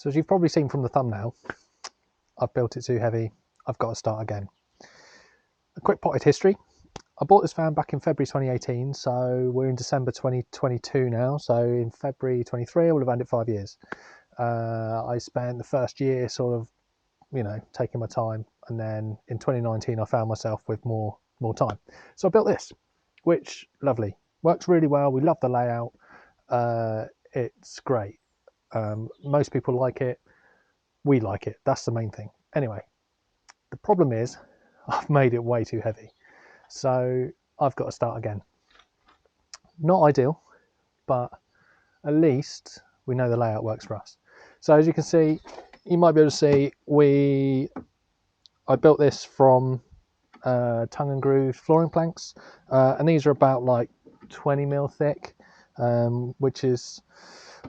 So as you've probably seen from the thumbnail, I've built it too heavy. I've got to start again. A quick potted history. I bought this van back in February 2018, so we're in December 2022 now. So in February 23, I would have owned it 5 years. I spent the first year sort of, taking my time, and then in 2019 I found myself with more time. So I built this, which lovely, works really well. We love the layout. It's great. Most people like it. We like it. That's the main thing. Anyway, the problem is I've made it way too heavy. So I've got to start again. Not ideal, but at least we know the layout works for us. So as you can see, you might be able to see, I built this from tongue and groove flooring planks, and these are about like 20 mil thick, which is,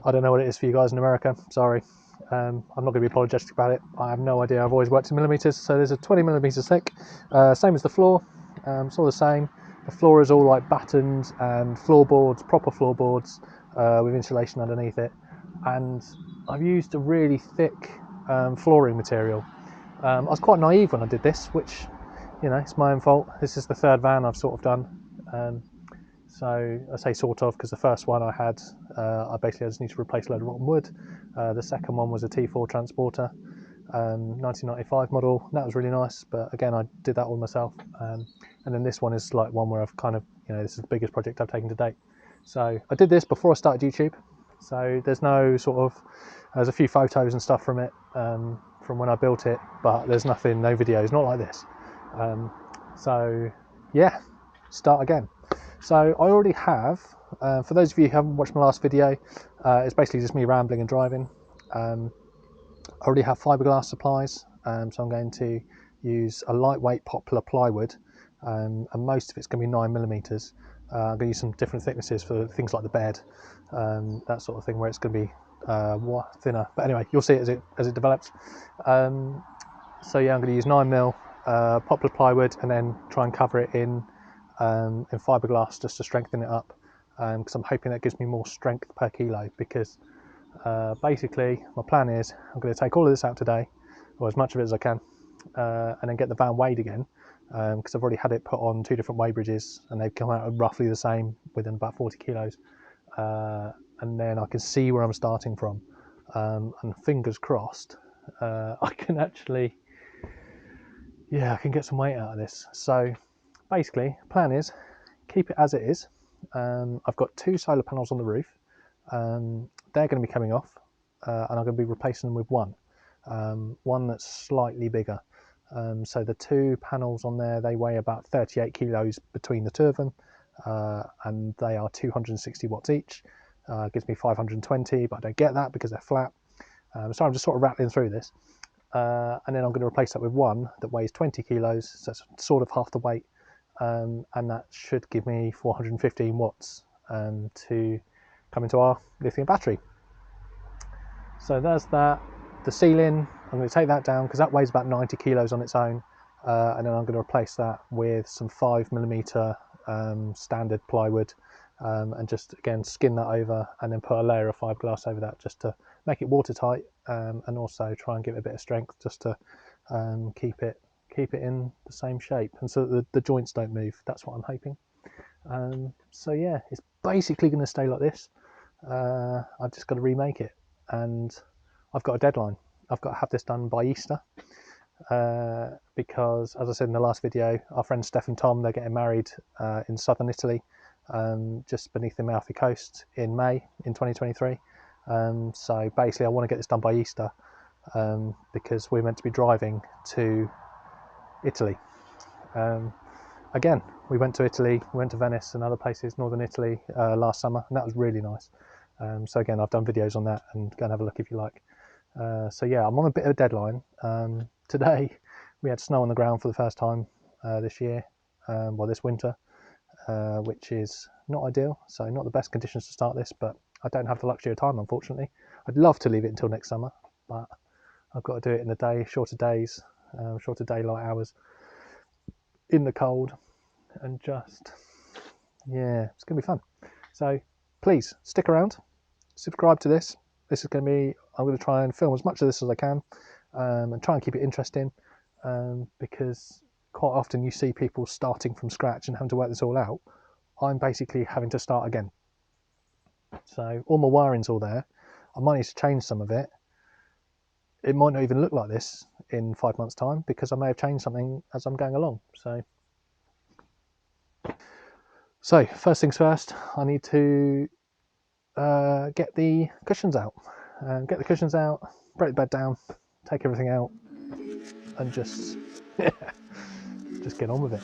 I don't know what it is for you guys in America, sorry. I'm not going to be apologetic about it. I have no idea. I've always worked in millimeters, so there's a 20 millimeters thick, same as the floor. It's all the same. The floor is all like battens and floorboards, proper floorboards, with insulation underneath it. And I've used a really thick flooring material. I was quite naive when I did this, which, it's my own fault. This is the third van I've sort of done. So I say sort of because the first one I had, I basically just need to replace a load of rotten wood. The second one was a T4 transporter, 1995 model. That was really nice, but again, I did that all myself. And then this one is like one where I've kind of, this is the biggest project I've taken to date. So I did this before I started YouTube. So there's no sort of, there's a few photos and stuff from it, from when I built it, but there's nothing, no videos, not like this. So yeah, start again. So I already have, for those of you who haven't watched my last video, it's basically just me rambling and driving. I already have fiberglass supplies, so I'm going to use a lightweight poplar plywood, and most of it's going to be 9 millimeters. I'm going to use some different thicknesses for things like the bed, that sort of thing, where it's going to be thinner. But anyway, you'll see it as it develops. So yeah, I'm going to use 9 mil poplar plywood, and then try and cover it in fiberglass just to strengthen it up, because I'm hoping that gives me more strength per kilo. Because basically my plan is I'm going to take all of this out today, or as much of it as I can, and then get the van weighed again, because I've already had it put on 2 different weigh bridges and they've come out roughly the same, within about 40 kilos, and then I can see where I'm starting from, and fingers crossed I can actually, I can get some weight out of this. So basically, plan is keep it as it is. I've got 2 solar panels on the roof. They're going to be coming off, and I'm going to be replacing them with one that's slightly bigger. So the 2 panels on there, they weigh about 38 kilos between the 2 of them, and they are 260 watts each. Gives me 520, but I don't get that because they're flat. So I'm just sort of rattling through this. And then I'm going to replace that with one that weighs 20 kilos, so it's sort of half the weight. And that should give me 415 watts to come into our lithium battery. So there's that. The ceiling, I'm going to take that down because that weighs about 90 kilos on its own, and then I'm going to replace that with some 5 millimeter standard plywood, and just again skin that over, and then put a layer of fiberglass over that just to make it watertight, and also try and give it a bit of strength just to keep it in the same shape, and so that the joints don't move. That's what I'm hoping. So yeah, it's basically going to stay like this. I've just got to remake it, and I've got a deadline. I've got to have this done by Easter, because as I said in the last video, our friends Steph and Tom, they're getting married in southern Italy, just beneath the Amalfi Coast in May in 2023. So basically I want to get this done by Easter, because we're meant to be driving to Italy. Again, we went to Italy, we went to Venice and other places, northern Italy, last summer, and that was really nice. So again, I've done videos on that, and go and have a look if you like. So yeah, I'm on a bit of a deadline. Today we had snow on the ground for the first time this year, this winter, which is not ideal, so not the best conditions to start this, but I don't have the luxury of time, unfortunately. I'd love to leave it until next summer, but I've got to do it in the day, shorter days, shorter daylight hours, in the cold, and just, yeah, it's going to be fun. So please stick around, subscribe to this. This is going to be I'm going to try and film as much of this as I can, and try and keep it interesting, because quite often you see people starting from scratch and having to work this all out. I'm basically having to start again. So all my wiring's all there. I might need to change some of it. It might not even look like this in 5 months' time because I may have changed something as I'm going along. So first things first, I need to get the cushions out. Get the cushions out, break the bed down, take everything out, and just get on with it.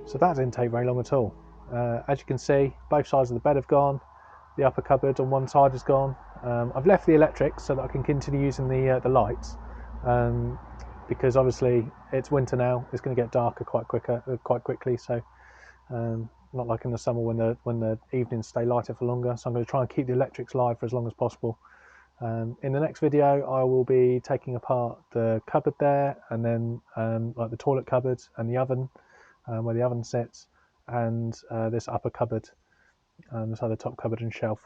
So that didn't take very long at all. As you can see, both sides of the bed have gone. The upper cupboard on one side is gone. I've left the electrics so that I can continue using the lights, because obviously it's winter now. It's going to get darker quite quickly. So not like in the summer when the evenings stay lighter for longer. So I'm going to try and keep the electrics live for as long as possible. In the next video, I will be taking apart the cupboard there, and then like the toilet cupboard and the oven, where the oven sits, and this upper cupboard, this other top cupboard and shelf.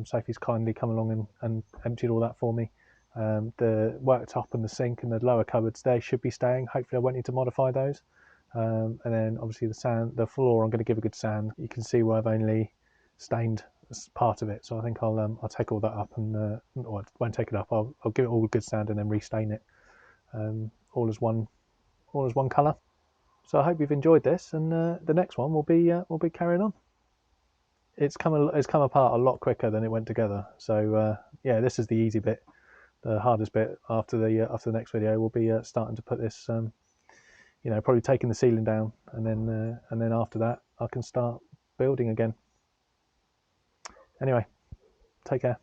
Sophie's kindly come along and emptied all that for me. The worktop and the sink and the lower cupboards, they should be staying. Hopefully I won't need to modify those. And then obviously the floor, I'm going to give a good sand. You can see where I've only stained part of it, so I think I'll take all that up and or I won't take it up. I'll give it all a good sand and then restain it, all as one colour. So I hope you've enjoyed this, and the next one will be carrying on. It's come apart a lot quicker than it went together. So yeah, this is the easy bit. The hardest bit after the next video will be starting to put this, probably taking the ceiling down, and then after that I can start building again. Anyway, take care.